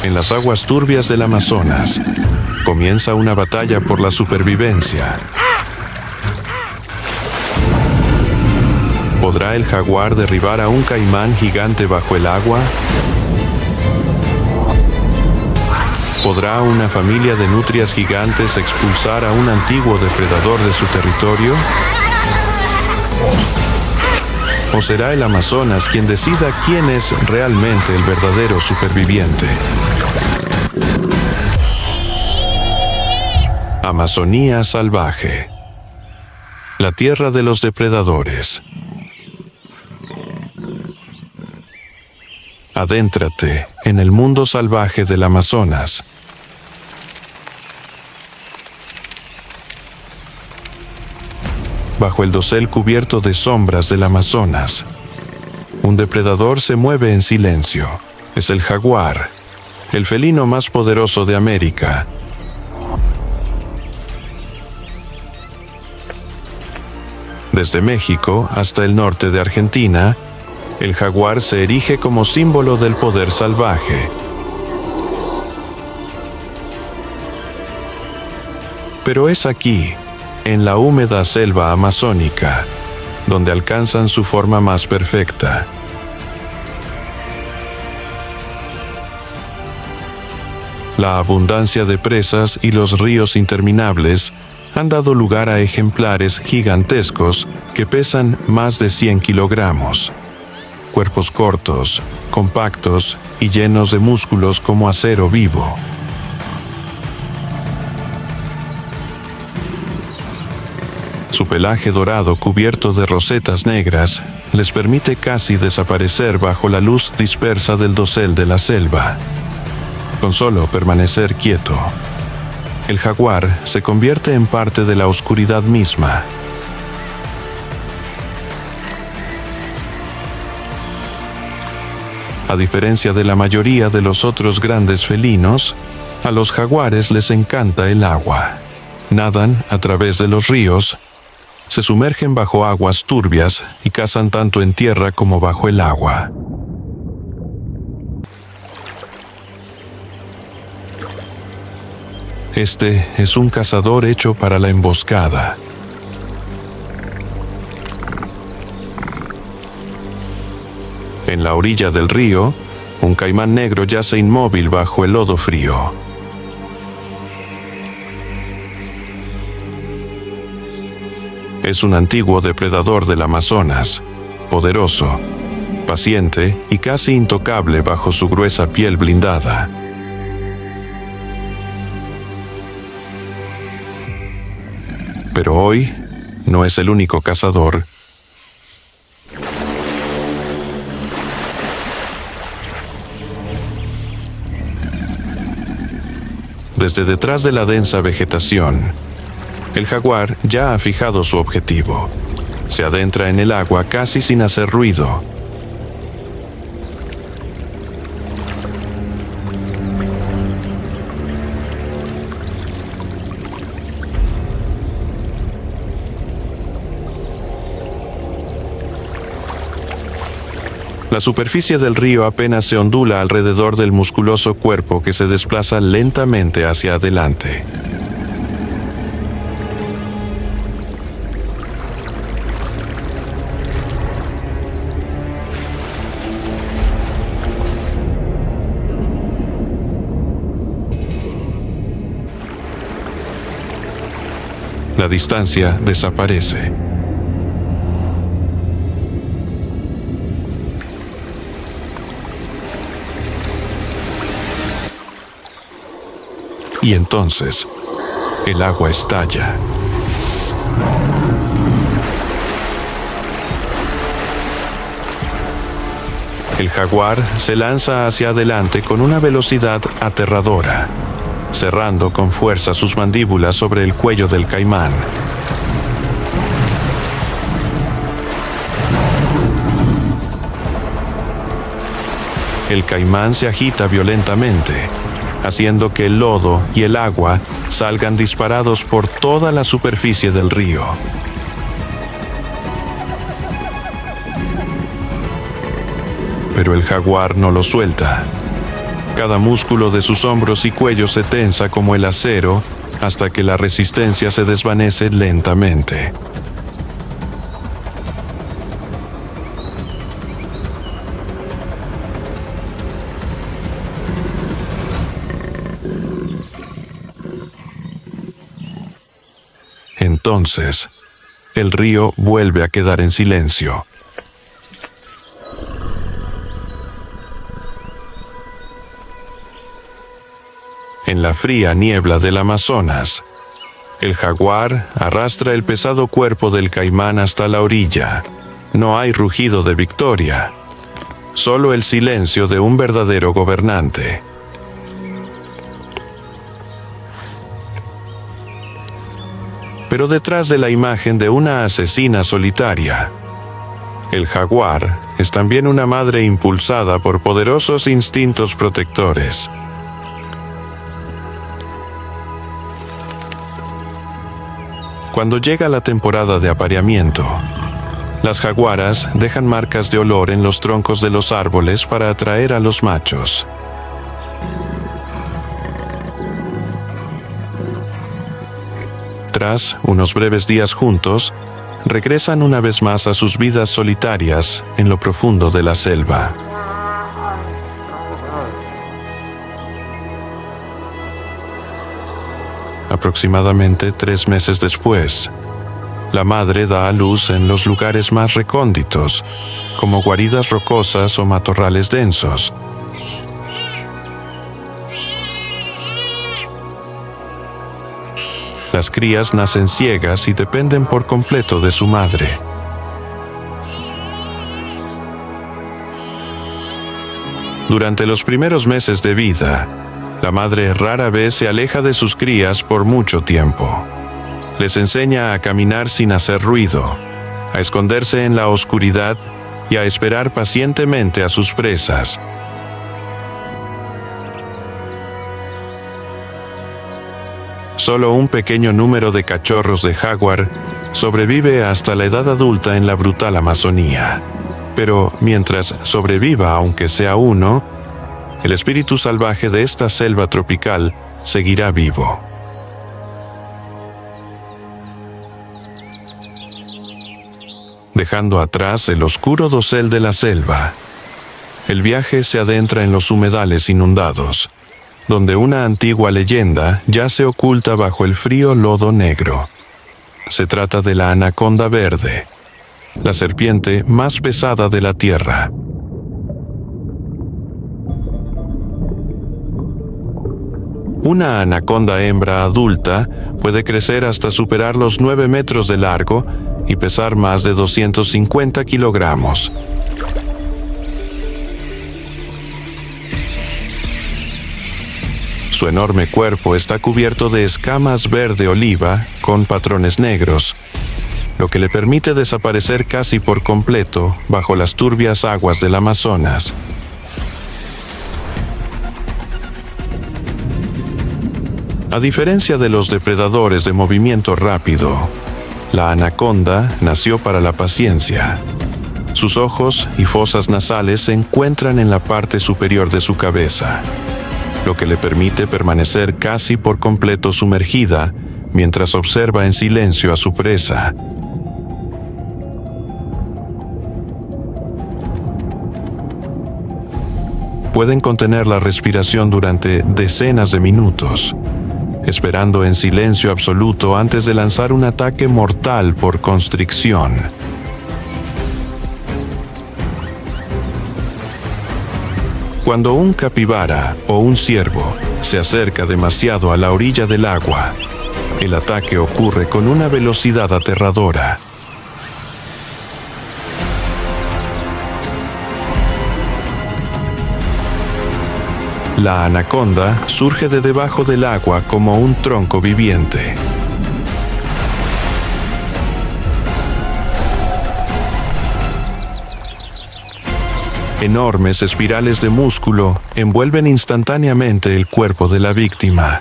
En las aguas turbias del Amazonas, comienza una batalla por la supervivencia. ¿Podrá el jaguar derribar a un caimán gigante bajo el agua? ¿Podrá una familia de nutrias gigantes expulsar a un antiguo depredador de su territorio? ¿O será el Amazonas quien decida quién es realmente el verdadero superviviente? Amazonía salvaje. La tierra de los depredadores. Adéntrate en el mundo salvaje del Amazonas. Bajo el dosel cubierto de sombras del Amazonas, un depredador se mueve en silencio. Es el jaguar, el felino más poderoso de América. Desde México hasta el norte de Argentina, el jaguar se erige como símbolo del poder salvaje. Pero es aquí, en la húmeda selva amazónica, donde alcanzan su forma más perfecta. La abundancia de presas y los ríos interminables han dado lugar a ejemplares gigantescos que pesan más de 100 kilogramos. Cuerpos cortos, compactos y llenos de músculos como acero vivo. Su pelaje dorado cubierto de rosetas negras les permite casi desaparecer bajo la luz dispersa del dosel de la selva. Con solo permanecer quieto, el jaguar se convierte en parte de la oscuridad misma. A diferencia de la mayoría de los otros grandes felinos, a los jaguares les encanta el agua. Nadan a través de los ríos, se sumergen bajo aguas turbias y cazan tanto en tierra como bajo el agua. Este es un cazador hecho para la emboscada. En la orilla del río, un caimán negro yace inmóvil bajo el lodo frío. Es un antiguo depredador del Amazonas, poderoso, paciente y casi intocable bajo su gruesa piel blindada. Pero hoy no es el único cazador. Desde detrás de la densa vegetación, el jaguar ya ha fijado su objetivo. Se adentra en el agua casi sin hacer ruido. La superficie del río apenas se ondula alrededor del musculoso cuerpo que se desplaza lentamente hacia adelante. La distancia desaparece. Y entonces, el agua estalla. El jaguar se lanza hacia adelante con una velocidad aterradora, cerrando con fuerza sus mandíbulas sobre el cuello del caimán. El caimán se agita violentamente, haciendo que el lodo y el agua salgan disparados por toda la superficie del río. Pero el jaguar no lo suelta. Cada músculo de sus hombros y cuello se tensa como el acero hasta que la resistencia se desvanece lentamente. Entonces, el río vuelve a quedar en silencio. En la fría niebla del Amazonas, el jaguar arrastra el pesado cuerpo del caimán hasta la orilla. No hay rugido de victoria, solo el silencio de un verdadero gobernante. Pero detrás de la imagen de una asesina solitaria, el jaguar es también una madre impulsada por poderosos instintos protectores. Cuando llega la temporada de apareamiento, las jaguaras dejan marcas de olor en los troncos de los árboles para atraer a los machos. Tras unos breves días juntos, regresan una vez más a sus vidas solitarias en lo profundo de la selva. Aproximadamente 3 meses después, la madre da a luz en los lugares más recónditos, como guaridas rocosas o matorrales densos. Las crías nacen ciegas y dependen por completo de su madre. Durante los primeros meses de vida, la madre rara vez se aleja de sus crías por mucho tiempo. Les enseña a caminar sin hacer ruido, a esconderse en la oscuridad y a esperar pacientemente a sus presas. Solo un pequeño número de cachorros de jaguar sobrevive hasta la edad adulta en la brutal Amazonía. Pero mientras sobreviva, aunque sea uno, el espíritu salvaje de esta selva tropical seguirá vivo. Dejando atrás el oscuro dosel de la selva, el viaje se adentra en los humedales inundados, donde una antigua leyenda ya se oculta bajo el frío lodo negro. Se trata de la anaconda verde, la serpiente más pesada de la tierra. Una anaconda hembra adulta puede crecer hasta superar los 9 metros de largo y pesar más de 250 kilogramos. Su enorme cuerpo está cubierto de escamas verde oliva con patrones negros, lo que le permite desaparecer casi por completo bajo las turbias aguas del Amazonas. A diferencia de los depredadores de movimiento rápido, la anaconda nació para la paciencia. Sus ojos y fosas nasales se encuentran en la parte superior de su cabeza, lo que le permite permanecer casi por completo sumergida mientras observa en silencio a su presa. Pueden contener la respiración durante decenas de minutos, esperando en silencio absoluto antes de lanzar un ataque mortal por constricción. Cuando un capibara o un ciervo se acerca demasiado a la orilla del agua, el ataque ocurre con una velocidad aterradora. La anaconda surge de debajo del agua como un tronco viviente. Enormes espirales de músculo envuelven instantáneamente el cuerpo de la víctima.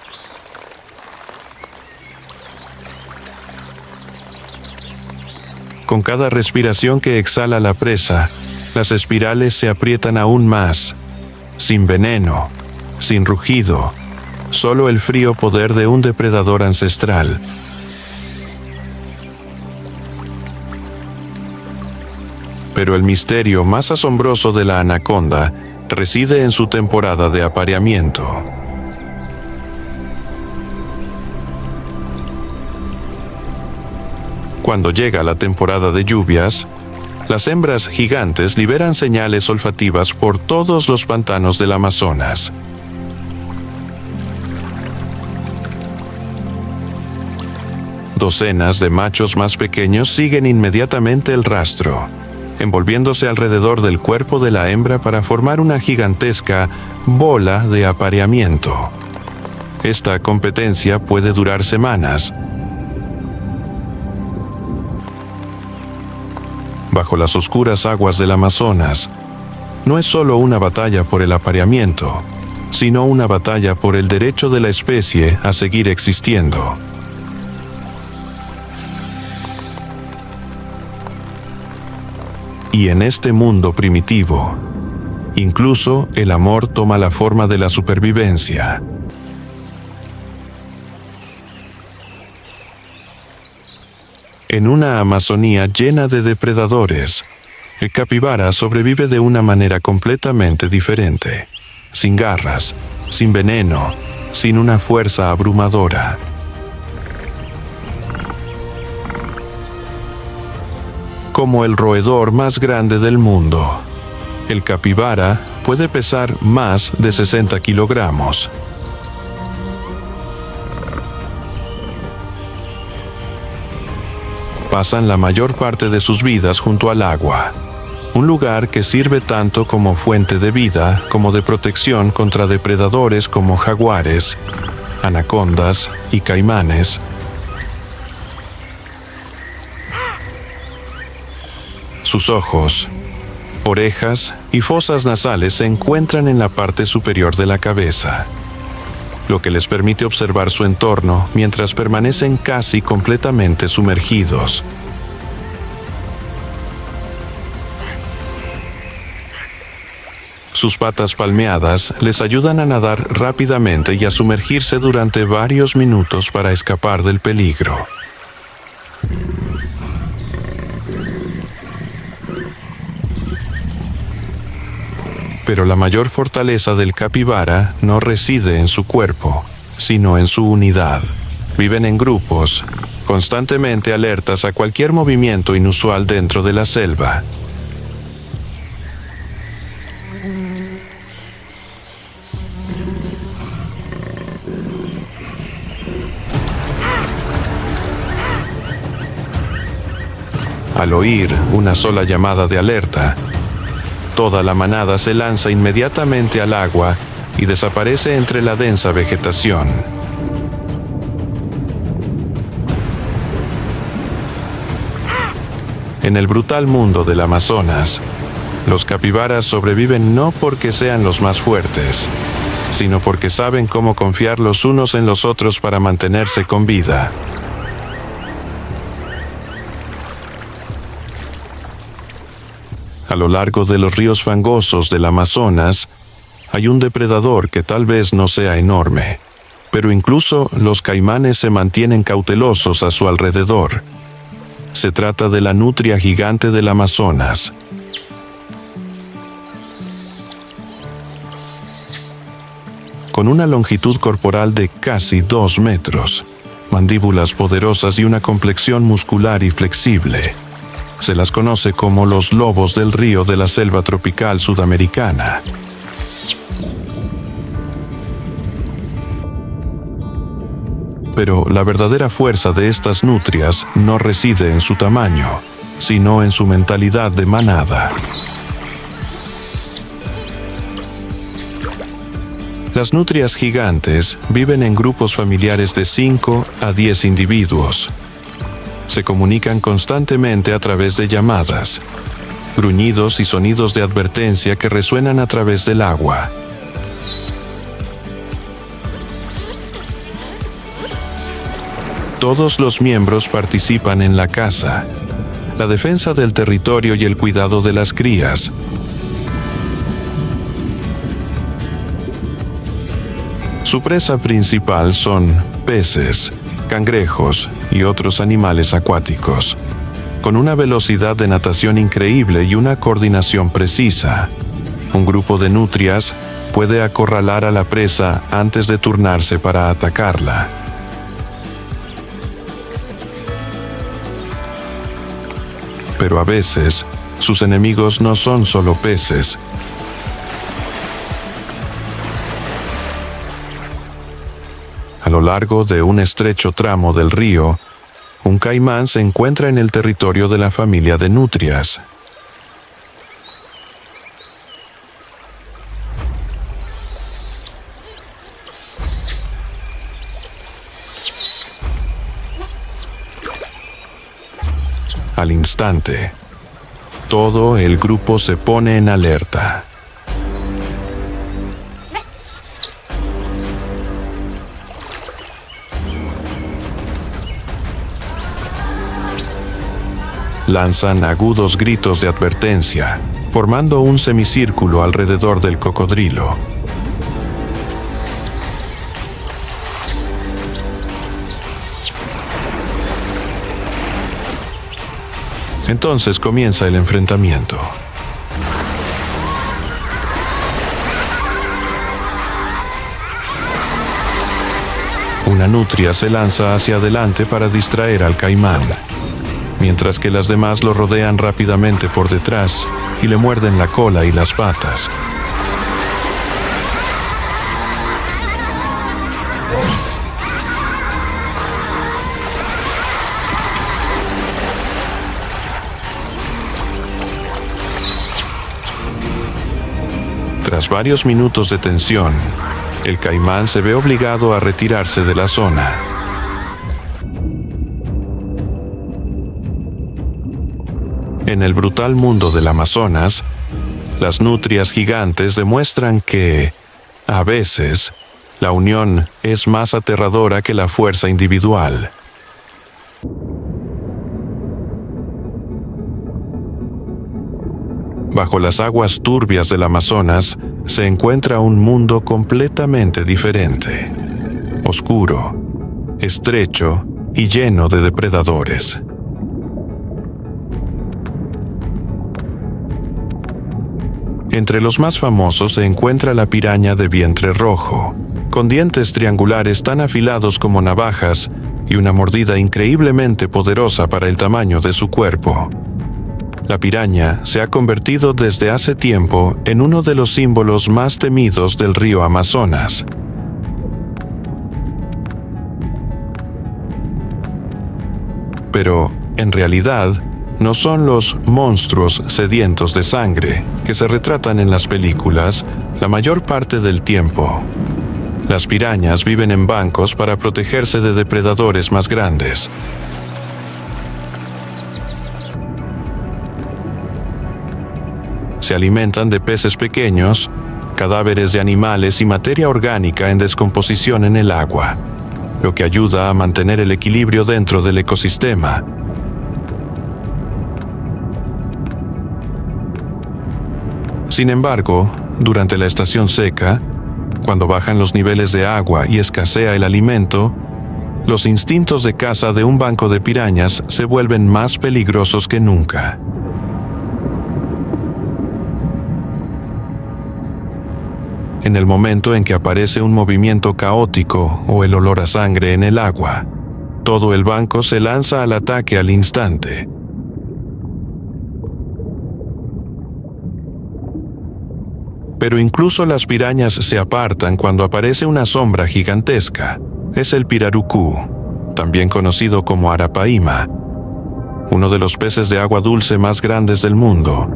Con cada respiración que exhala la presa, las espirales se aprietan aún más, sin veneno, sin rugido, solo el frío poder de un depredador ancestral. Pero el misterio más asombroso de la anaconda reside en su temporada de apareamiento. Cuando llega la temporada de lluvias, las hembras gigantes liberan señales olfativas por todos los pantanos del Amazonas. Docenas de machos más pequeños siguen inmediatamente el rastro, envolviéndose alrededor del cuerpo de la hembra para formar una gigantesca bola de apareamiento. Esta competencia puede durar semanas. Bajo las oscuras aguas del Amazonas, no es solo una batalla por el apareamiento, sino una batalla por el derecho de la especie a seguir existiendo. Y en este mundo primitivo, incluso el amor toma la forma de la supervivencia. En una Amazonía llena de depredadores, el capibara sobrevive de una manera completamente diferente, sin garras, sin veneno, sin una fuerza abrumadora. Como el roedor más grande del mundo, el capibara puede pesar más de 60 kilogramos. Pasan la mayor parte de sus vidas junto al agua, un lugar que sirve tanto como fuente de vida como de protección contra depredadores como jaguares, anacondas y caimanes. Sus ojos, orejas y fosas nasales se encuentran en la parte superior de la cabeza, lo que les permite observar su entorno mientras permanecen casi completamente sumergidos. Sus patas palmeadas les ayudan a nadar rápidamente y a sumergirse durante varios minutos para escapar del peligro. Pero la mayor fortaleza del capibara no reside en su cuerpo, sino en su unidad. Viven en grupos, constantemente alertas a cualquier movimiento inusual dentro de la selva. Al oír una sola llamada de alerta, toda la manada se lanza inmediatamente al agua y desaparece entre la densa vegetación. En el brutal mundo del Amazonas, los capibaras sobreviven no porque sean los más fuertes, sino porque saben cómo confiar los unos en los otros para mantenerse con vida. A lo largo de los ríos fangosos del Amazonas, hay un depredador que tal vez no sea enorme, pero incluso los caimanes se mantienen cautelosos a su alrededor. Se trata de la nutria gigante del Amazonas. Con una longitud corporal de casi 2 metros, mandíbulas poderosas y una complexión muscular y flexible, se las conoce como los lobos del río de la selva tropical sudamericana. Pero la verdadera fuerza de estas nutrias no reside en su tamaño, sino en su mentalidad de manada. Las nutrias gigantes viven en grupos familiares de 5 a 10 individuos. Se comunican constantemente a través de llamadas, gruñidos y sonidos de advertencia que resuenan a través del agua. Todos los miembros participan en la caza, la defensa del territorio y el cuidado de las crías. Su presa principal son peces, cangrejos y otros animales acuáticos, con una velocidad de natación increíble y una coordinación precisa. Un grupo de nutrias puede acorralar a la presa antes de turnarse para atacarla. Pero a veces, sus enemigos no son solo peces. A lo largo de un estrecho tramo del río, un caimán se encuentra en el territorio de la familia de nutrias. Al instante, todo el grupo se pone en alerta. Lanzan agudos gritos de advertencia, formando un semicírculo alrededor del cocodrilo. Entonces comienza el enfrentamiento. Una nutria se lanza hacia adelante para distraer al caimán, mientras que las demás lo rodean rápidamente por detrás y le muerden la cola y las patas. Tras varios minutos de tensión, el caimán se ve obligado a retirarse de la zona. En el brutal mundo del Amazonas, las nutrias gigantes demuestran que, a veces, la unión es más aterradora que la fuerza individual. Bajo las aguas turbias del Amazonas se encuentra un mundo completamente diferente, oscuro, estrecho y lleno de depredadores. Entre los más famosos se encuentra la piraña de vientre rojo, con dientes triangulares tan afilados como navajas y una mordida increíblemente poderosa para el tamaño de su cuerpo. La piraña se ha convertido desde hace tiempo en uno de los símbolos más temidos del río Amazonas. Pero, en realidad, no son los monstruos sedientos de sangre que se retratan en las películas la mayor parte del tiempo. Las pirañas viven en bancos para protegerse de depredadores más grandes. Se alimentan de peces pequeños, cadáveres de animales y materia orgánica en descomposición en el agua, lo que ayuda a mantener el equilibrio dentro del ecosistema. Sin embargo, durante la estación seca, cuando bajan los niveles de agua y escasea el alimento, los instintos de caza de un banco de pirañas se vuelven más peligrosos que nunca. En el momento en que aparece un movimiento caótico o el olor a sangre en el agua, todo el banco se lanza al ataque al instante. Pero incluso las pirañas se apartan cuando aparece una sombra gigantesca. Es el pirarucú, también conocido como arapaima, uno de los peces de agua dulce más grandes del mundo.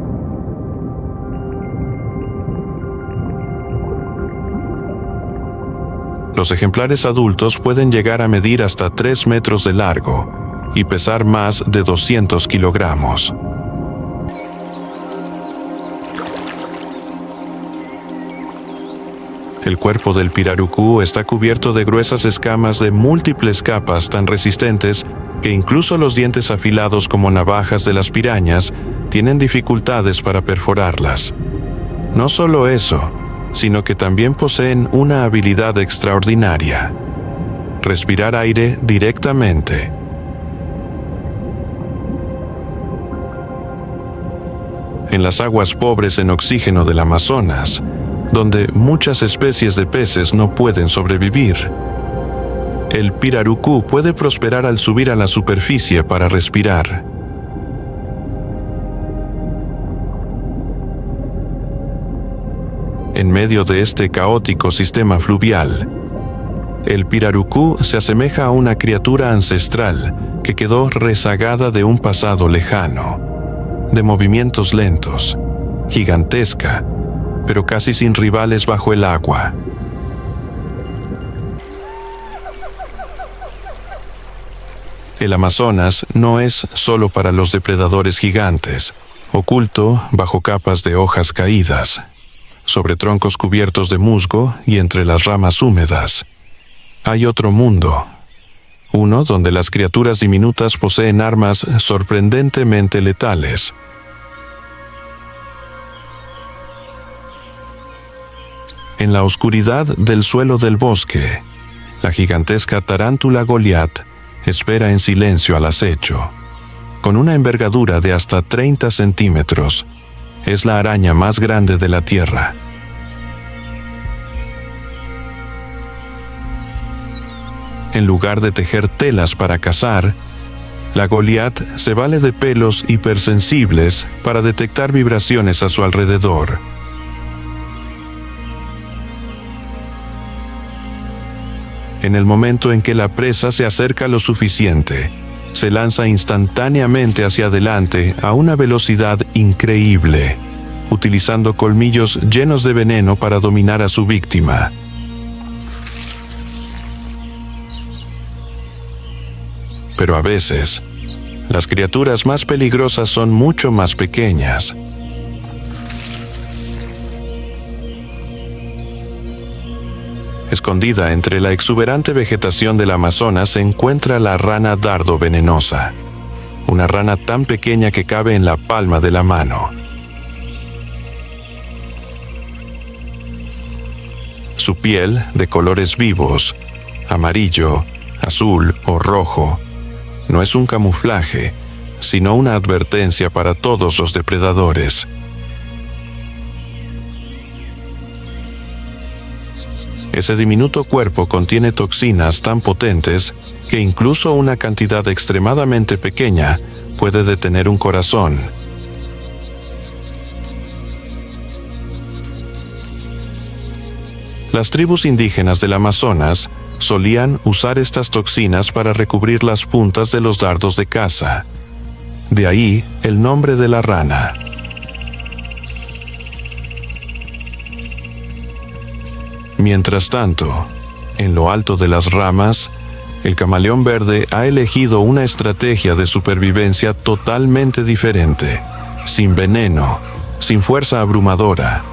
Los ejemplares adultos pueden llegar a medir hasta 3 metros de largo y pesar más de 200 kilogramos. El cuerpo del pirarucú está cubierto de gruesas escamas de múltiples capas tan resistentes que incluso los dientes afilados como navajas de las pirañas tienen dificultades para perforarlas. No solo eso, sino que también poseen una habilidad extraordinaria: respirar aire directamente. En las aguas pobres en oxígeno del Amazonas, donde muchas especies de peces no pueden sobrevivir, el pirarucú puede prosperar al subir a la superficie para respirar. En medio de este caótico sistema fluvial, el pirarucú se asemeja a una criatura ancestral que quedó rezagada de un pasado lejano, de movimientos lentos, gigantesca, pero casi sin rivales bajo el agua. El Amazonas no es solo para los depredadores gigantes, oculto bajo capas de hojas caídas, sobre troncos cubiertos de musgo y entre las ramas húmedas. Hay otro mundo, uno donde las criaturas diminutas poseen armas sorprendentemente letales. En la oscuridad del suelo del bosque, la gigantesca tarántula Goliat espera en silencio al acecho. Con una envergadura de hasta 30 centímetros, es la araña más grande de la Tierra. En lugar de tejer telas para cazar, la Goliat se vale de pelos hipersensibles para detectar vibraciones a su alrededor. En el momento en que la presa se acerca lo suficiente, se lanza instantáneamente hacia adelante a una velocidad increíble, utilizando colmillos llenos de veneno para dominar a su víctima. Pero a veces, las criaturas más peligrosas son mucho más pequeñas. Escondida entre la exuberante vegetación del Amazonas se encuentra la rana dardo venenosa, una rana tan pequeña que cabe en la palma de la mano. Su piel, de colores vivos, amarillo, azul o rojo, no es un camuflaje, sino una advertencia para todos los depredadores. Ese diminuto cuerpo contiene toxinas tan potentes que incluso una cantidad extremadamente pequeña puede detener un corazón. Las tribus indígenas del Amazonas solían usar estas toxinas para recubrir las puntas de los dardos de caza. De ahí el nombre de la rana. Mientras tanto, en lo alto de las ramas, el camaleón verde ha elegido una estrategia de supervivencia totalmente diferente, sin veneno, sin fuerza abrumadora.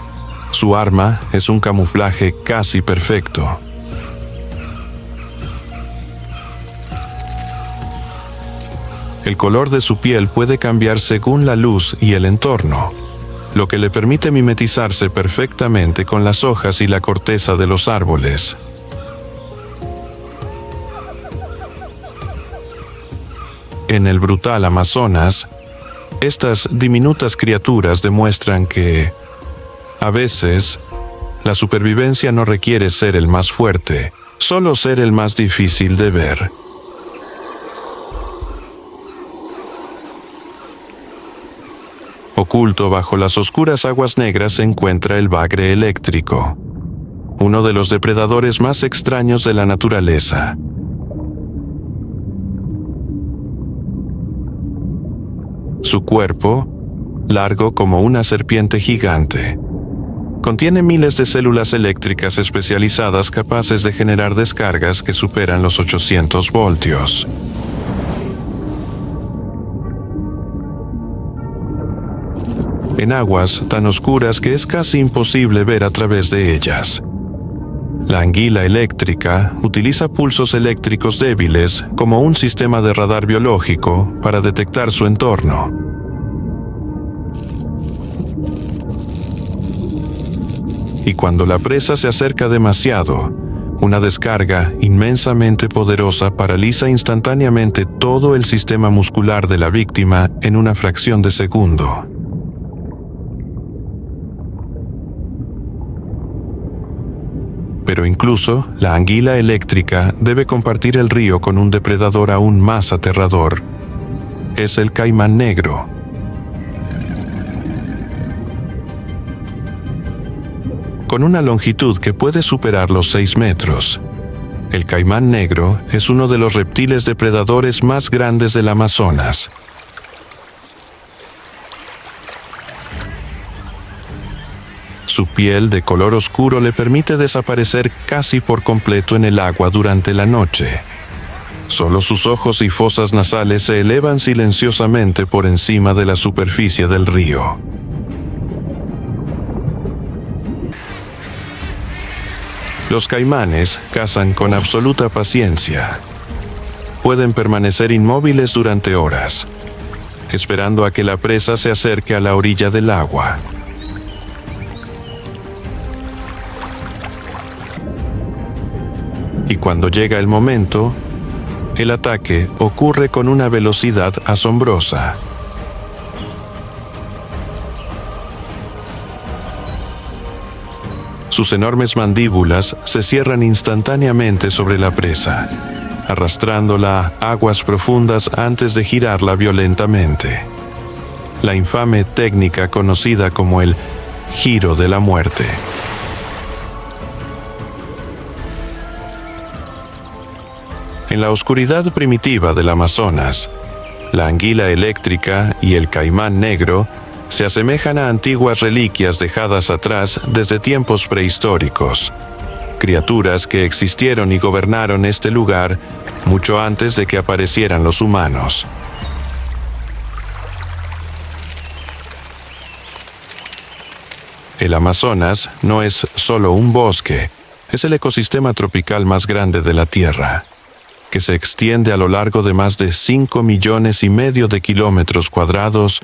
Su arma es un camuflaje casi perfecto. El color de su piel puede cambiar según la luz y el entorno, lo que le permite mimetizarse perfectamente con las hojas y la corteza de los árboles. En el brutal Amazonas, estas diminutas criaturas demuestran que, a veces, la supervivencia no requiere ser el más fuerte, solo ser el más difícil de ver. Oculto bajo las oscuras aguas negras se encuentra el bagre eléctrico, uno de los depredadores más extraños de la naturaleza. Su cuerpo, largo como una serpiente gigante, contiene miles de células eléctricas especializadas capaces de generar descargas que superan los 800 voltios. En aguas tan oscuras que es casi imposible ver a través de ellas, la anguila eléctrica utiliza pulsos eléctricos débiles como un sistema de radar biológico para detectar su entorno. Y cuando la presa se acerca demasiado, una descarga inmensamente poderosa paraliza instantáneamente todo el sistema muscular de la víctima en una fracción de segundo. Pero incluso la anguila eléctrica debe compartir el río con un depredador aún más aterrador. Es el caimán negro. Con una longitud que puede superar los 6 metros. El caimán negro es uno de los reptiles depredadores más grandes del Amazonas. Su piel de color oscuro le permite desaparecer casi por completo en el agua durante la noche. Solo sus ojos y fosas nasales se elevan silenciosamente por encima de la superficie del río. Los caimanes cazan con absoluta paciencia. Pueden permanecer inmóviles durante horas, esperando a que la presa se acerque a la orilla del agua. Y cuando llega el momento, el ataque ocurre con una velocidad asombrosa. Sus enormes mandíbulas se cierran instantáneamente sobre la presa, arrastrándola a aguas profundas antes de girarla violentamente. La infame técnica conocida como el giro de la muerte. En la oscuridad primitiva del Amazonas, la anguila eléctrica y el caimán negro se asemejan a antiguas reliquias dejadas atrás desde tiempos prehistóricos, criaturas que existieron y gobernaron este lugar mucho antes de que aparecieran los humanos. El Amazonas no es solo un bosque, es el ecosistema tropical más grande de la Tierra, que se extiende a lo largo de más de 5,5 millones de kilómetros cuadrados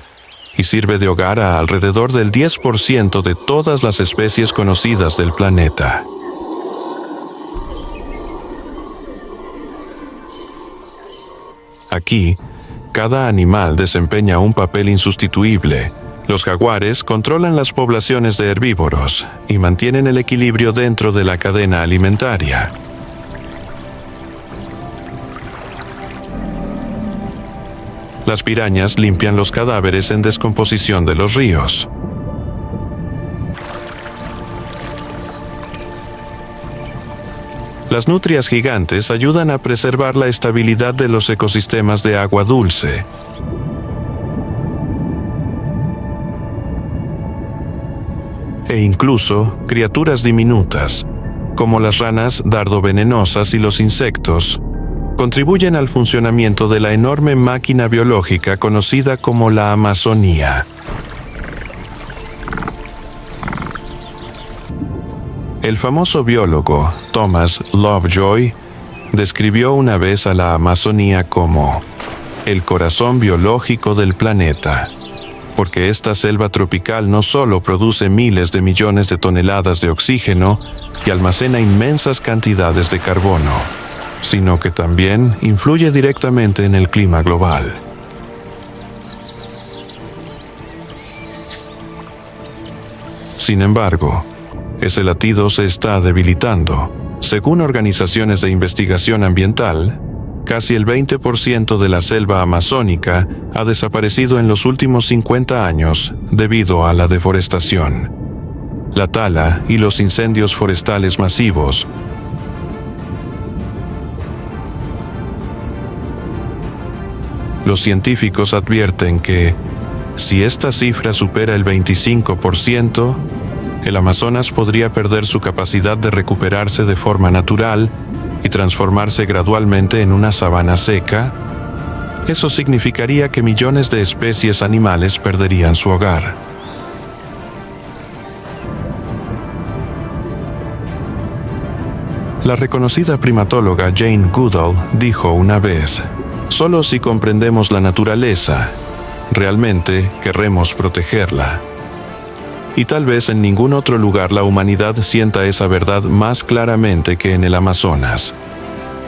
y sirve de hogar a alrededor del 10% de todas las especies conocidas del planeta. Aquí, cada animal desempeña un papel insustituible. Los jaguares controlan las poblaciones de herbívoros y mantienen el equilibrio dentro de la cadena alimentaria. Las pirañas limpian los cadáveres en descomposición de los ríos. Las nutrias gigantes ayudan a preservar la estabilidad de los ecosistemas de agua dulce. E incluso criaturas diminutas, como las ranas dardovenenosas y los insectos, contribuyen al funcionamiento de la enorme máquina biológica conocida como la Amazonía. El famoso biólogo Thomas Lovejoy describió una vez a la Amazonía como el corazón biológico del planeta, porque esta selva tropical no solo produce miles de millones de toneladas de oxígeno y almacena inmensas cantidades de carbono, sino que también influye directamente en el clima global. Sin embargo, ese latido se está debilitando. Según organizaciones de investigación ambiental, casi el 20% de la selva amazónica ha desaparecido en los últimos 50 años debido a la deforestación, la tala y los incendios forestales masivos. Los científicos advierten que, si esta cifra supera el 25%, el Amazonas podría perder su capacidad de recuperarse de forma natural y transformarse gradualmente en una sabana seca. Eso significaría que millones de especies animales perderían su hogar. La reconocida primatóloga Jane Goodall dijo una vez: solo si comprendemos la naturaleza, realmente querremos protegerla. Y tal vez en ningún otro lugar la humanidad sienta esa verdad más claramente que en el Amazonas,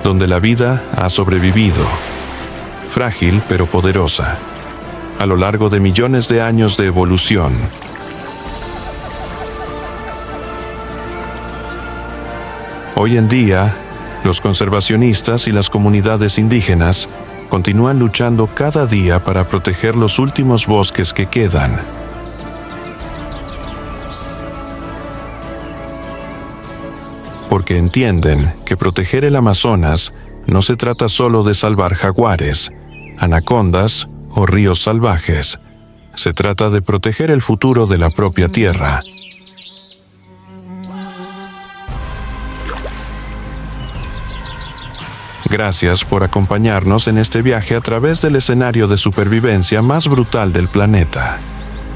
donde la vida ha sobrevivido, frágil pero poderosa, a lo largo de millones de años de evolución. Hoy en día, los conservacionistas y las comunidades indígenas continúan luchando cada día para proteger los últimos bosques que quedan. Porque entienden que proteger el Amazonas no se trata solo de salvar jaguares, anacondas o ríos salvajes. Se trata de proteger el futuro de la propia tierra. Gracias por acompañarnos en este viaje a través del escenario de supervivencia más brutal del planeta.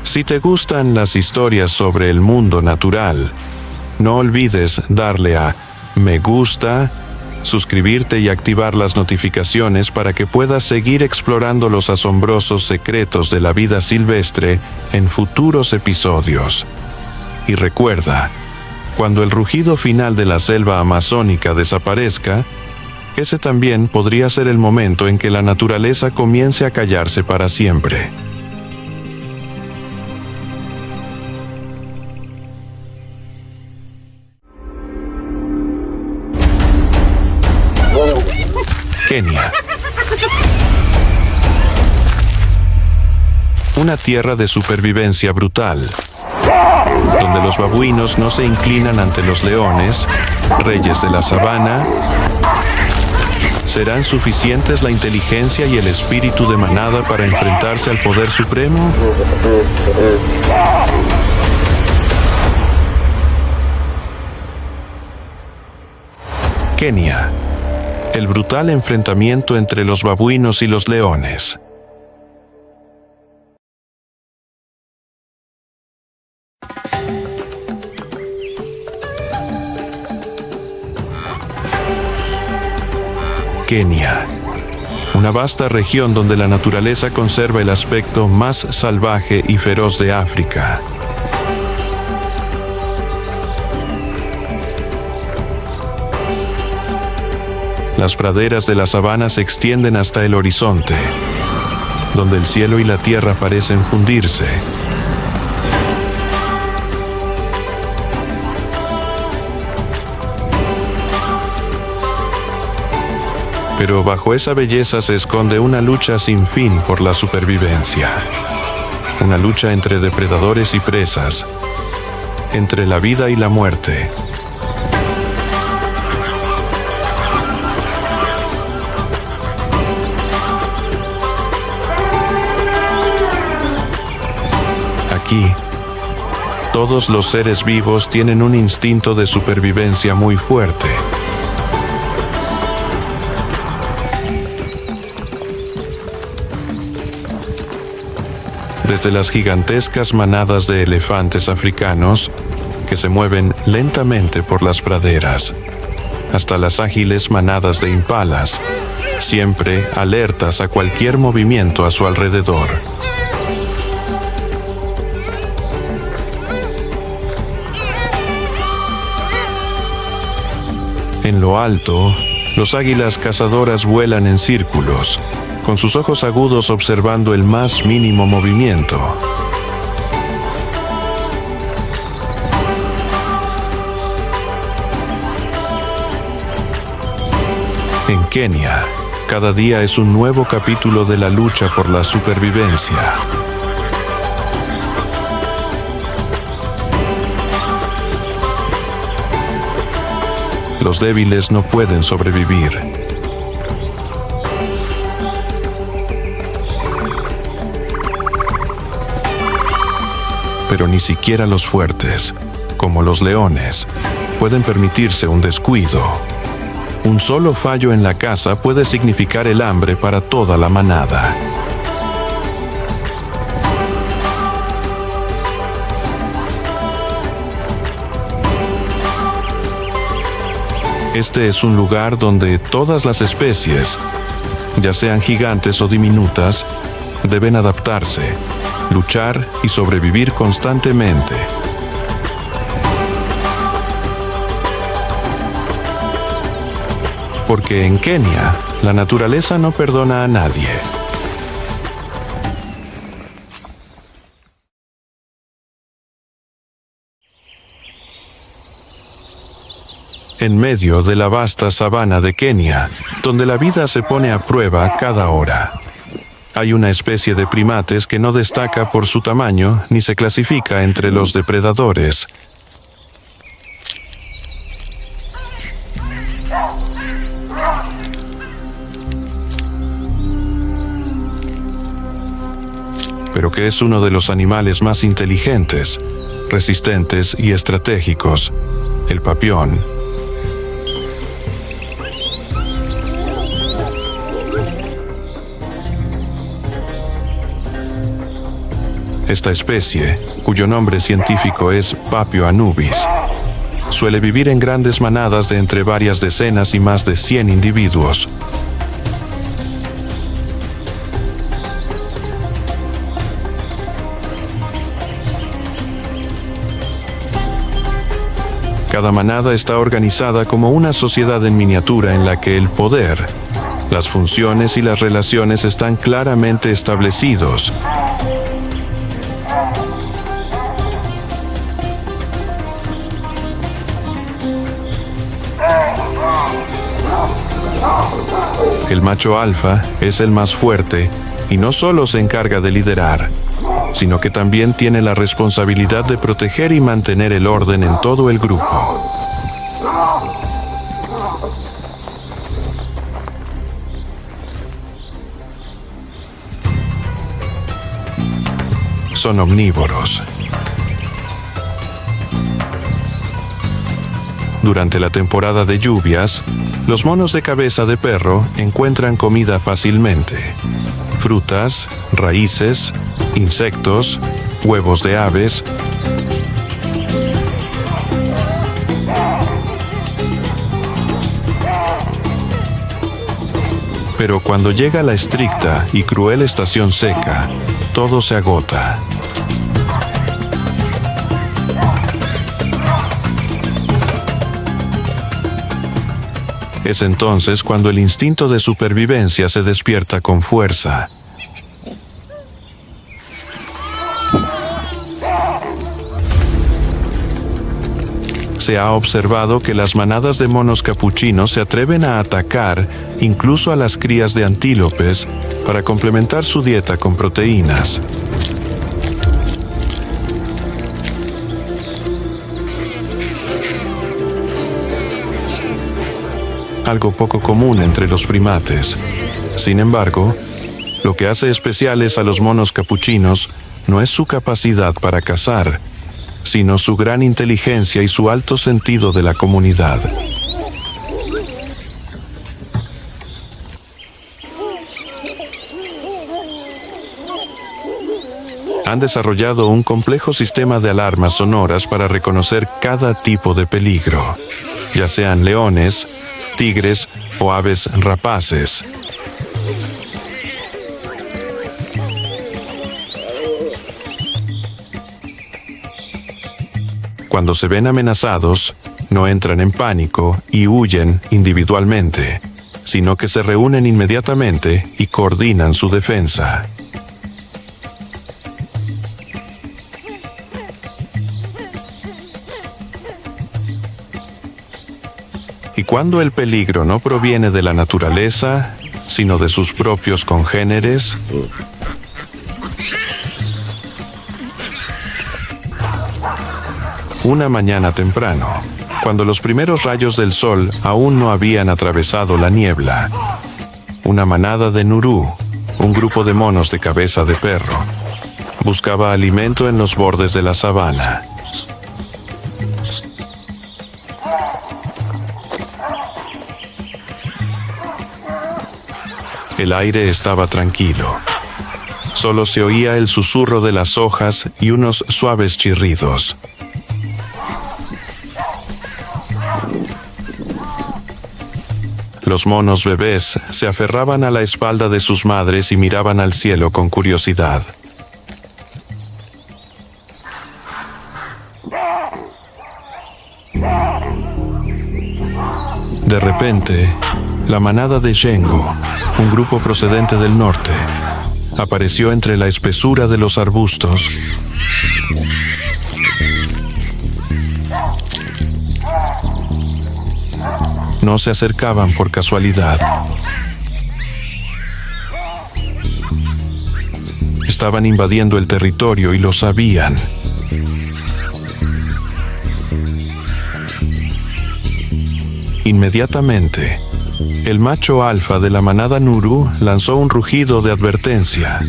Si te gustan las historias sobre el mundo natural, no olvides darle a me gusta, suscribirte y activar las notificaciones para que puedas seguir explorando los asombrosos secretos de la vida silvestre en futuros episodios. Y recuerda, cuando el rugido final de la selva amazónica desaparezca, ese también podría ser el momento en que la naturaleza comience a callarse para siempre. Kenia. Una tierra de supervivencia brutal, donde los babuinos no se inclinan ante los leones, reyes de la sabana. ¿Serán suficientes la inteligencia y el espíritu de manada para enfrentarse al poder supremo? Kenia. El brutal enfrentamiento entre los babuinos y los leones. Kenia, una vasta región donde la naturaleza conserva el aspecto más salvaje y feroz de África. Las praderas de la sabana se extienden hasta el horizonte, donde el cielo y la tierra parecen fundirse. Pero bajo esa belleza se esconde una lucha sin fin por la supervivencia. Una lucha entre depredadores y presas, entre la vida y la muerte. Aquí, todos los seres vivos tienen un instinto de supervivencia muy fuerte. Desde las gigantescas manadas de elefantes africanos que se mueven lentamente por las praderas, hasta las ágiles manadas de impalas, siempre alertas a cualquier movimiento a su alrededor. En lo alto, los águilas cazadoras vuelan en círculos, con sus ojos agudos observando el más mínimo movimiento. En Kenia, cada día es un nuevo capítulo de la lucha por la supervivencia. Los débiles no pueden sobrevivir. Pero ni siquiera los fuertes, como los leones, pueden permitirse un descuido. Un solo fallo en la caza puede significar el hambre para toda la manada. Este es un lugar donde todas las especies, ya sean gigantes o diminutas, deben adaptarse, luchar y sobrevivir constantemente. Porque en Kenia, la naturaleza no perdona a nadie. En medio de la vasta sabana de Kenia, donde la vida se pone a prueba cada hora, hay una especie de primates que no destaca por su tamaño ni se clasifica entre los depredadores. Pero que es uno de los animales más inteligentes, resistentes y estratégicos, el papión. Esta especie, cuyo nombre científico es Papio anubis, suele vivir en grandes manadas de entre varias decenas y más de 100 individuos. Cada manada está organizada como una sociedad en miniatura en la que el poder, las funciones y las relaciones están claramente establecidos. El macho alfa es el más fuerte y no solo se encarga de liderar, sino que también tiene la responsabilidad de proteger y mantener el orden en todo el grupo. Son omnívoros. Durante la temporada de lluvias, los monos de cabeza de perro encuentran comida fácilmente. Frutas, raíces, insectos, huevos de aves. Pero cuando llega la estricta y cruel estación seca, todo se agota. Es entonces cuando el instinto de supervivencia se despierta con fuerza. Se ha observado que las manadas de monos capuchinos se atreven a atacar incluso a las crías de antílopes para complementar su dieta con proteínas. Algo poco común entre los primates. Sin embargo, lo que hace especiales a los monos capuchinos no es su capacidad para cazar, sino su gran inteligencia y su alto sentido de la comunidad. Han desarrollado un complejo sistema de alarmas sonoras para reconocer cada tipo de peligro, ya sean leones, tigres o aves rapaces. Cuando se ven amenazados, no entran en pánico y huyen individualmente, sino que se reúnen inmediatamente y coordinan su defensa. Y cuando el peligro no proviene de la naturaleza, sino de sus propios congéneres, una mañana temprano, cuando los primeros rayos del sol aún no habían atravesado la niebla, una manada de nurú, un grupo de monos de cabeza de perro, buscaba alimento en los bordes de la sabana. El aire estaba tranquilo. Solo se oía el susurro de las hojas y unos suaves chirridos. Los monos bebés se aferraban a la espalda de sus madres y miraban al cielo con curiosidad. De repente, la manada de Yengo, un grupo procedente del norte, apareció entre la espesura de los arbustos. No se acercaban por casualidad. Estaban invadiendo el territorio y lo sabían. Inmediatamente, el macho alfa de la manada Nuru lanzó un rugido de advertencia.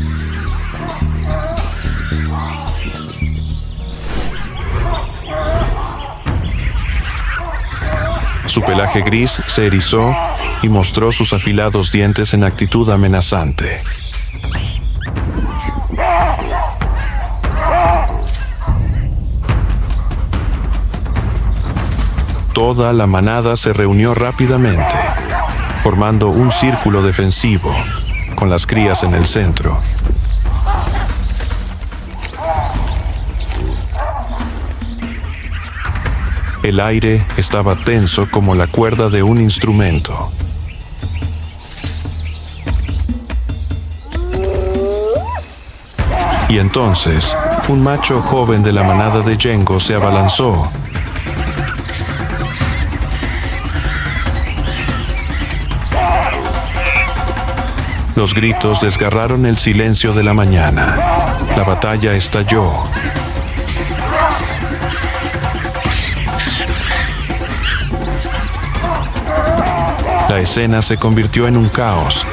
Su pelaje gris se erizó y mostró sus afilados dientes en actitud amenazante. Toda la manada se reunió rápidamente, formando un círculo defensivo, con las crías en el centro. El aire estaba tenso como la cuerda de un instrumento. Y entonces, un macho joven de la manada de Yengo se abalanzó. Los gritos desgarraron el silencio de la mañana. La batalla estalló. La escena se convirtió en un caos.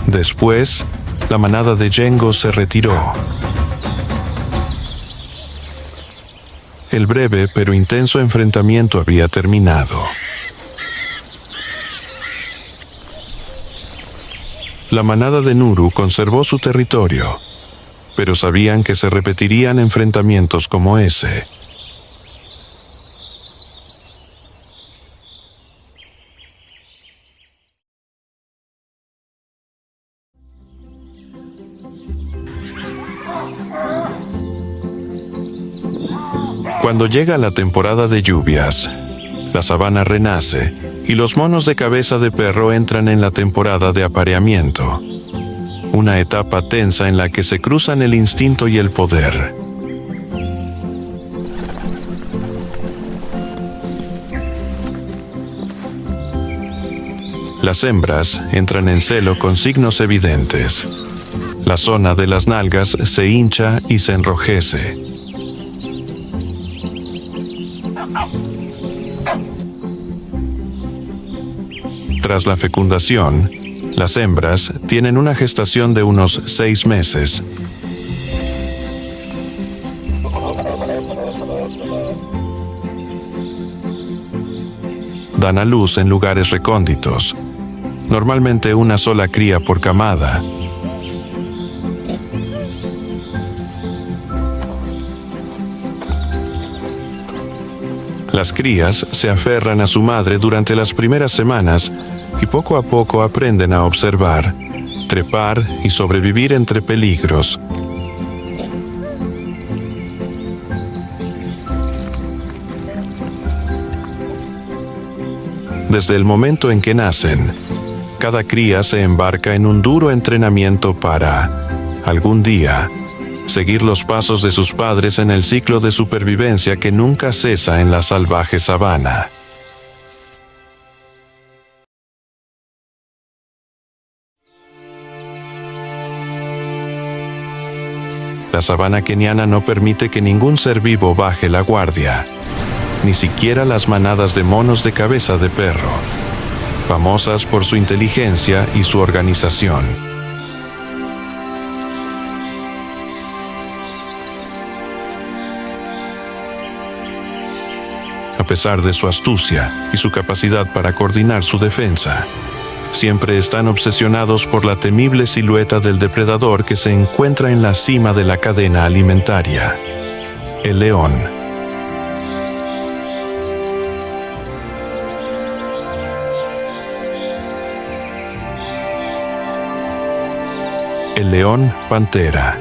Después, la manada de Yengo se retiró. El breve pero intenso enfrentamiento había terminado. La manada de Nuru conservó su territorio, pero sabían que se repetirían enfrentamientos como ese. Cuando llega la temporada de lluvias, la sabana renace y los monos de cabeza de perro entran en la temporada de apareamiento, una etapa tensa en la que se cruzan el instinto y el poder. Las hembras entran en celo con signos evidentes. La zona de las nalgas se hincha y se enrojece. Tras la fecundación, las hembras tienen una gestación de unos 6 meses. Dan a luz en lugares recónditos, normalmente una sola cría por camada. Las crías se aferran a su madre durante las primeras semanas y poco a poco aprenden a observar, trepar y sobrevivir entre peligros. Desde el momento en que nacen, cada cría se embarca en un duro entrenamiento para, algún día, seguir los pasos de sus padres en el ciclo de supervivencia que nunca cesa en la salvaje sabana. La sabana keniana no permite que ningún ser vivo baje la guardia, ni siquiera las manadas de monos de cabeza de perro, famosas por su inteligencia y su organización. A pesar de su astucia y su capacidad para coordinar su defensa, siempre están obsesionados por la temible silueta del depredador que se encuentra en la cima de la cadena alimentaria: el león. El león pantera.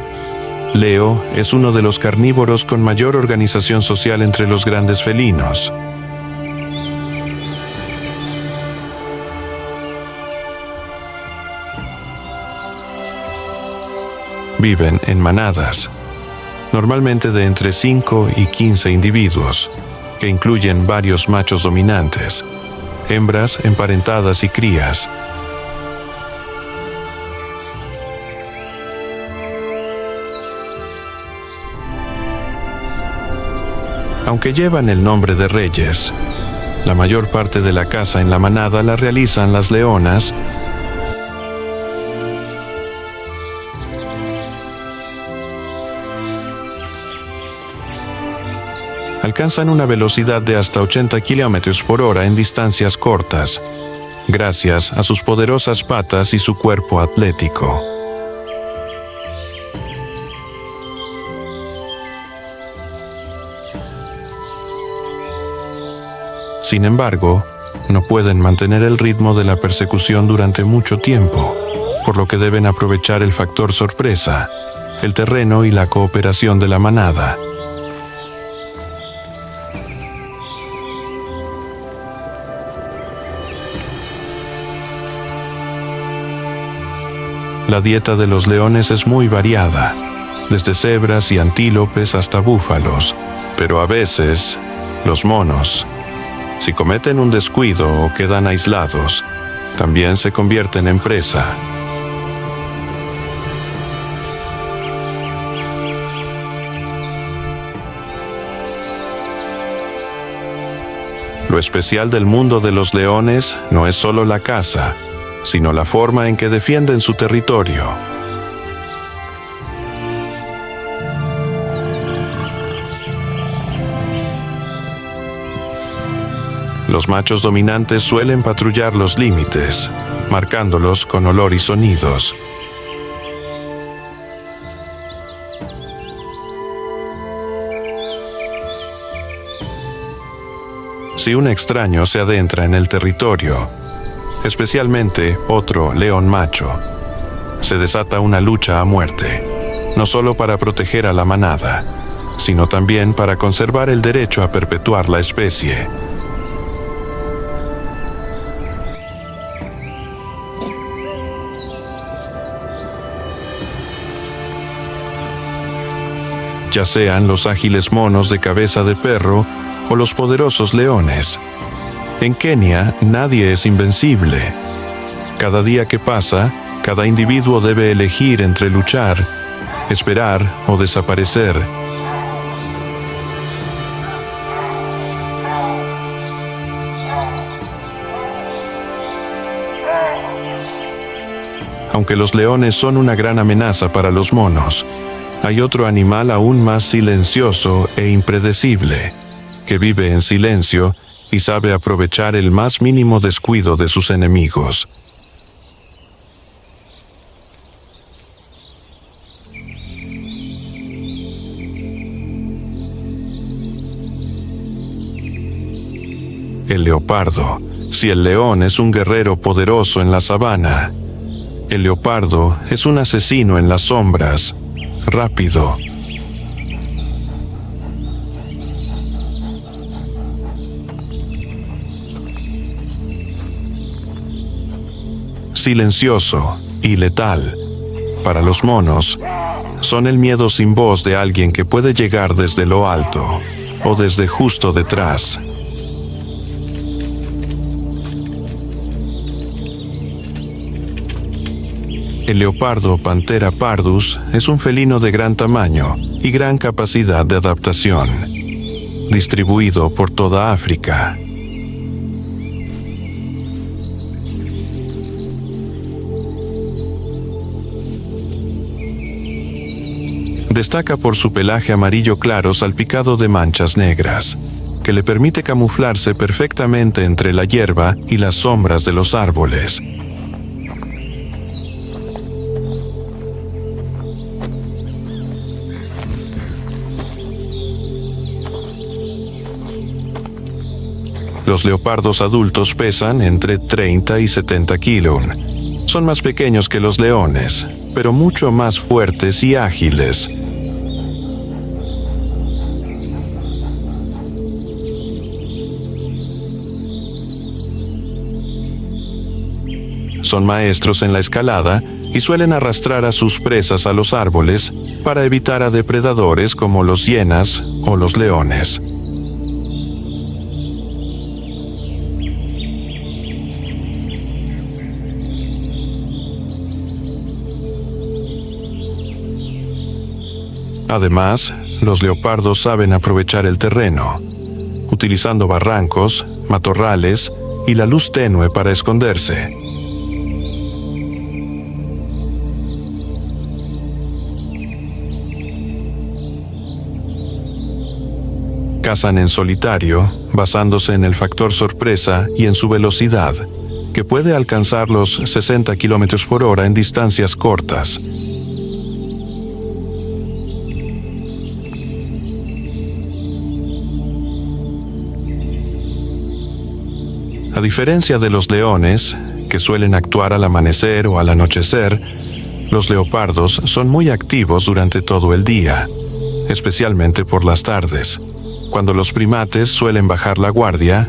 Leo es uno de los carnívoros con mayor organización social entre los grandes felinos. Viven en manadas, normalmente de entre 5 y 15 individuos, que incluyen varios machos dominantes, hembras emparentadas y crías. Aunque llevan el nombre de reyes, la mayor parte de la caza en la manada la realizan las leonas, alcanzan una velocidad de hasta 80 km por hora en distancias cortas, gracias a sus poderosas patas y su cuerpo atlético. Sin embargo, no pueden mantener el ritmo de la persecución durante mucho tiempo, por lo que deben aprovechar el factor sorpresa, el terreno y la cooperación de la manada. La dieta de los leones es muy variada, desde cebras y antílopes hasta búfalos, pero a veces, los monos, si cometen un descuido o quedan aislados, también se convierten en presa. Lo especial del mundo de los leones no es solo la caza, sino la forma en que defienden su territorio. Los machos dominantes suelen patrullar los límites, marcándolos con olor y sonidos. Si un extraño se adentra en el territorio, especialmente otro león macho, se desata una lucha a muerte, no solo para proteger a la manada, sino también para conservar el derecho a perpetuar la especie. Ya sean los ágiles monos de cabeza de perro o los poderosos leones. En Kenia nadie es invencible. Cada día que pasa, cada individuo debe elegir entre luchar, esperar o desaparecer. Aunque los leones son una gran amenaza para los monos, hay otro animal aún más silencioso e impredecible, que vive en silencio y sabe aprovechar el más mínimo descuido de sus enemigos. El leopardo. Si el león es un guerrero poderoso en la sabana, el leopardo es un asesino en las sombras, rápido. Silencioso y letal. Para los monos, son el miedo sin voz de alguien que puede llegar desde lo alto o desde justo detrás. El leopardo Panthera pardus es un felino de gran tamaño y gran capacidad de adaptación, distribuido por toda África. Destaca por su pelaje amarillo claro salpicado de manchas negras, que le permite camuflarse perfectamente entre la hierba y las sombras de los árboles, Los leopardos adultos pesan entre 30 y 70 kilos. Son más pequeños que los leones, pero mucho más fuertes y ágiles. Son maestros en la escalada y suelen arrastrar a sus presas a los árboles para evitar a depredadores como los hienas o los leones. Además, los leopardos saben aprovechar el terreno, utilizando barrancos, matorrales y la luz tenue para esconderse. Cazan en solitario, basándose en el factor sorpresa y en su velocidad, que puede alcanzar los 60 km por hora en distancias cortas. A diferencia de los leones, que suelen actuar al amanecer o al anochecer, los leopardos son muy activos durante todo el día, especialmente por las tardes, cuando los primates suelen bajar la guardia.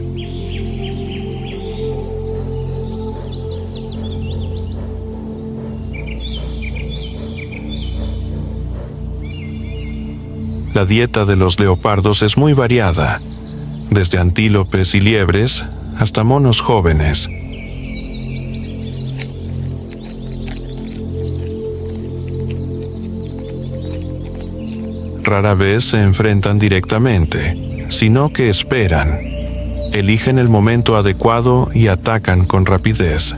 La dieta de los leopardos es muy variada, desde antílopes y liebres hasta monos jóvenes. Rara vez se enfrentan directamente, sino que esperan, eligen el momento adecuado y atacan con rapidez.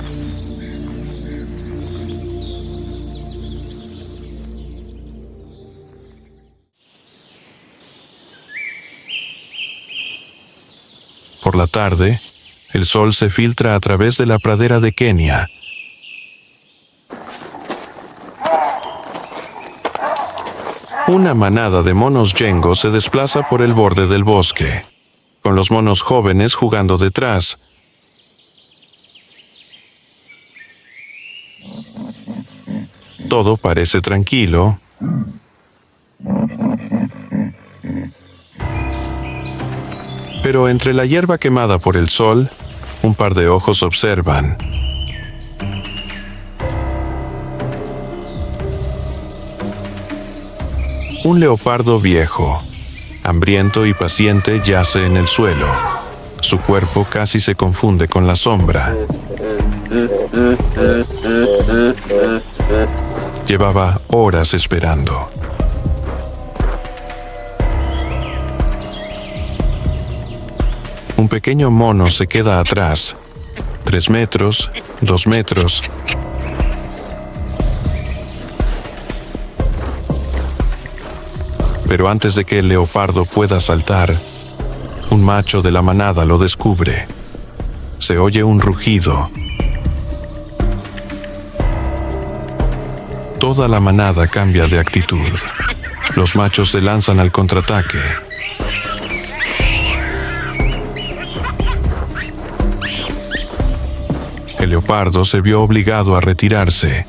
Por la tarde, el sol se filtra a través de la pradera de Kenia. Una manada de monos yengo se desplaza por el borde del bosque, con los monos jóvenes jugando detrás. Todo parece tranquilo. Pero entre la hierba quemada por el sol, un par de ojos observan. Un leopardo viejo, hambriento y paciente, yace en el suelo. Su cuerpo casi se confunde con la sombra. Llevaba horas esperando. Un pequeño mono se queda atrás. 3 metros, 2 metros. Pero antes de que el leopardo pueda saltar, un macho de la manada lo descubre. Se oye un rugido. Toda la manada cambia de actitud. Los machos se lanzan al contraataque. El leopardo se vio obligado a retirarse,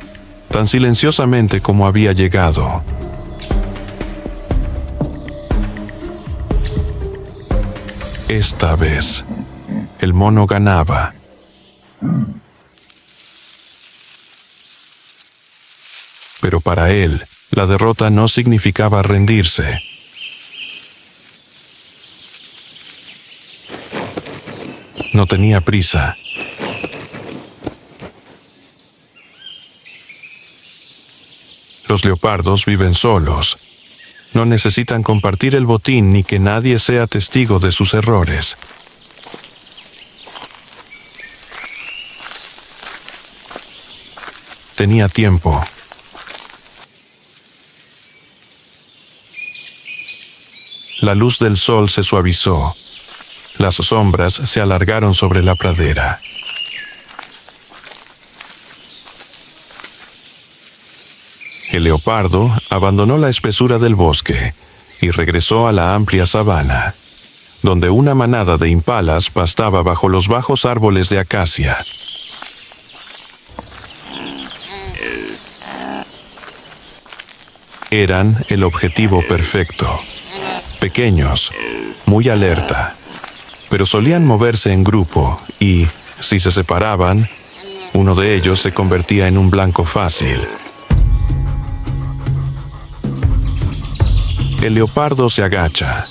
tan silenciosamente como había llegado. Esta vez, el mono ganaba. Pero para él, la derrota no significaba rendirse. No tenía prisa. Los leopardos viven solos. No necesitan compartir el botín ni que nadie sea testigo de sus errores. Tenía tiempo. La luz del sol se suavizó. Las sombras se alargaron sobre la pradera. El leopardo abandonó la espesura del bosque y regresó a la amplia sabana, donde una manada de impalas pastaba bajo los bajos árboles de acacia. Eran el objetivo perfecto. Pequeños, muy alerta, pero solían moverse en grupo y, si se separaban, uno de ellos se convertía en un blanco fácil. El leopardo se agacha,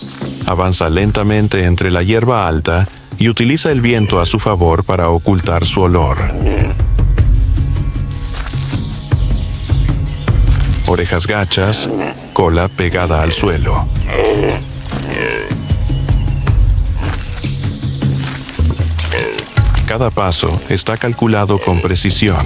avanza lentamente entre la hierba alta y utiliza el viento a su favor para ocultar su olor. Orejas gachas, cola pegada al suelo. Cada paso está calculado con precisión.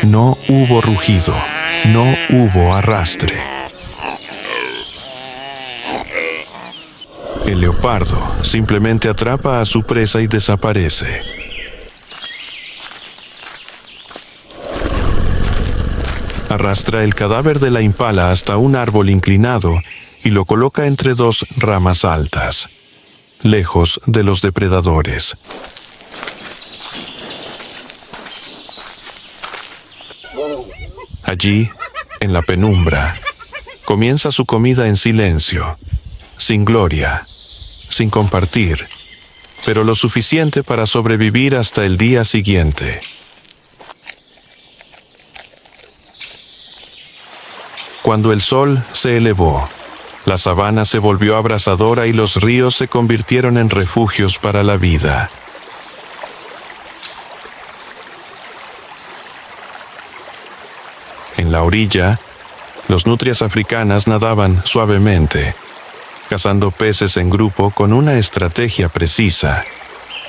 No hubo rugido, no hubo arrastre. El leopardo simplemente atrapa a su presa y desaparece. Arrastra el cadáver de la impala hasta un árbol inclinado y lo coloca entre dos ramas altas, lejos de los depredadores. Allí, en la penumbra, comienza su comida en silencio, sin gloria, sin compartir, pero lo suficiente para sobrevivir hasta el día siguiente. Cuando el sol se elevó, la sabana se volvió abrasadora y los ríos se convirtieron en refugios para la vida. En la orilla, los nutrias africanas nadaban suavemente, cazando peces en grupo con una estrategia precisa,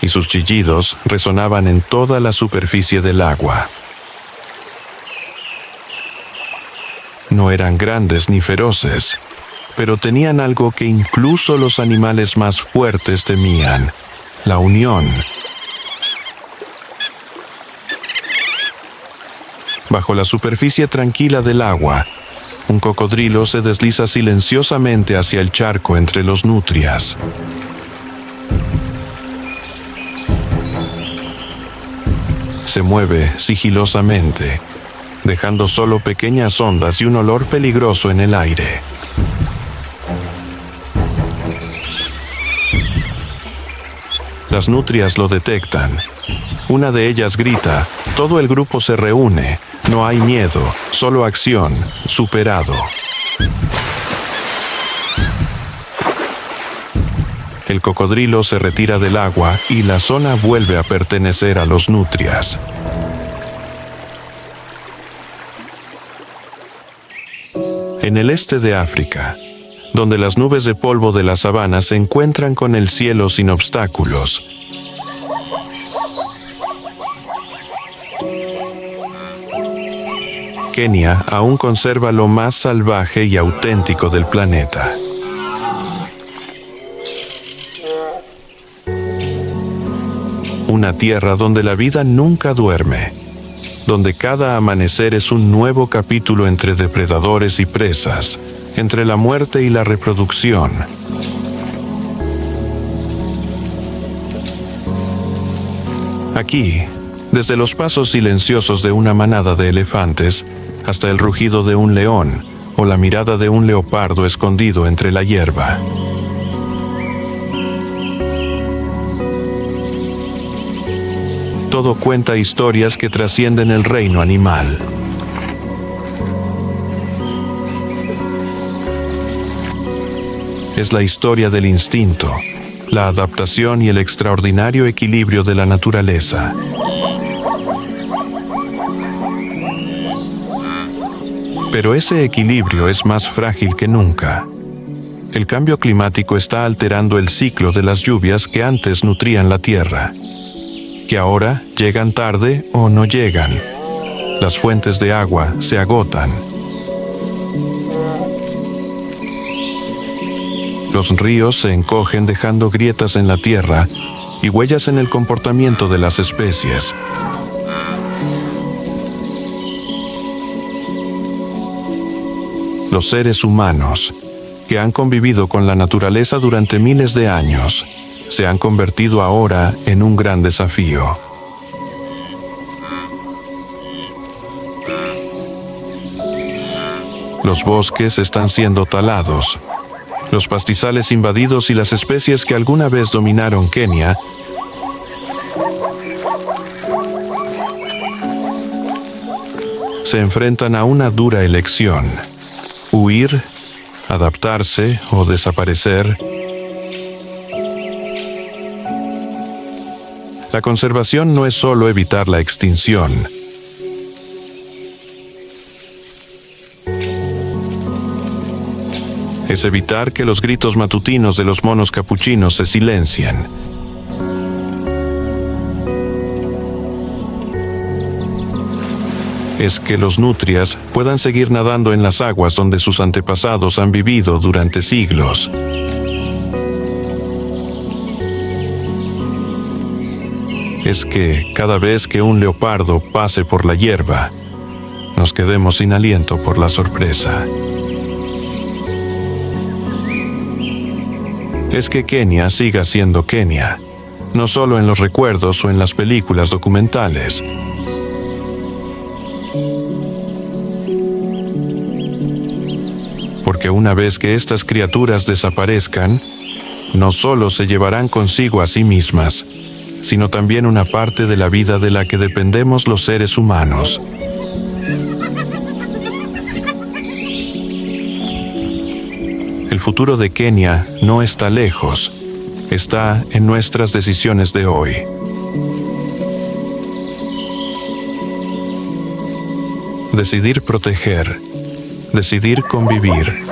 y sus chillidos resonaban en toda la superficie del agua. No eran grandes ni feroces, pero tenían algo que incluso los animales más fuertes temían: la unión. Bajo la superficie tranquila del agua, un cocodrilo se desliza silenciosamente hacia el charco entre los nutrias. Se mueve sigilosamente, dejando solo pequeñas ondas y un olor peligroso en el aire. Las nutrias lo detectan. Una de ellas grita, todo el grupo se reúne. No hay miedo, solo acción, superado. El cocodrilo se retira del agua y la zona vuelve a pertenecer a los nutrias. En el este de África, donde las nubes de polvo de la sabana se encuentran con el cielo sin obstáculos, Kenia aún conserva lo más salvaje y auténtico del planeta. Una tierra donde la vida nunca duerme, donde cada amanecer es un nuevo capítulo entre depredadores y presas, entre la muerte y la reproducción. Aquí, desde los pasos silenciosos de una manada de elefantes hasta el rugido de un león o la mirada de un leopardo escondido entre la hierba. Todo cuenta historias que trascienden el reino animal. Es la historia del instinto, la adaptación y el extraordinario equilibrio de la naturaleza. Pero ese equilibrio es más frágil que nunca. El cambio climático está alterando el ciclo de las lluvias que antes nutrían la tierra, que ahora llegan tarde o no llegan. Las fuentes de agua se agotan. Los ríos se encogen dejando grietas en la tierra y huellas en el comportamiento de las especies. Los seres humanos, que han convivido con la naturaleza durante miles de años, se han convertido ahora en un gran desafío. Los bosques están siendo talados, los pastizales invadidos y las especies que alguna vez dominaron Kenia se enfrentan a una dura elección: huir, adaptarse o desaparecer. La conservación no es solo evitar la extinción. Es evitar que los gritos matutinos de los monos capuchinos se silencien. Es que los nutrias puedan seguir nadando en las aguas donde sus antepasados han vivido durante siglos. Es que cada vez que un leopardo pase por la hierba, nos quedemos sin aliento por la sorpresa. Es que Kenia siga siendo Kenia, no solo en los recuerdos o en las películas documentales. Porque una vez que estas criaturas desaparezcan, no solo se llevarán consigo a sí mismas, sino también una parte de la vida de la que dependemos los seres humanos. El futuro de Kenia no está lejos, está en nuestras decisiones de hoy. Decidir proteger, decidir convivir,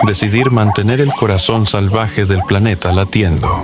decidir mantener el corazón salvaje del planeta latiendo.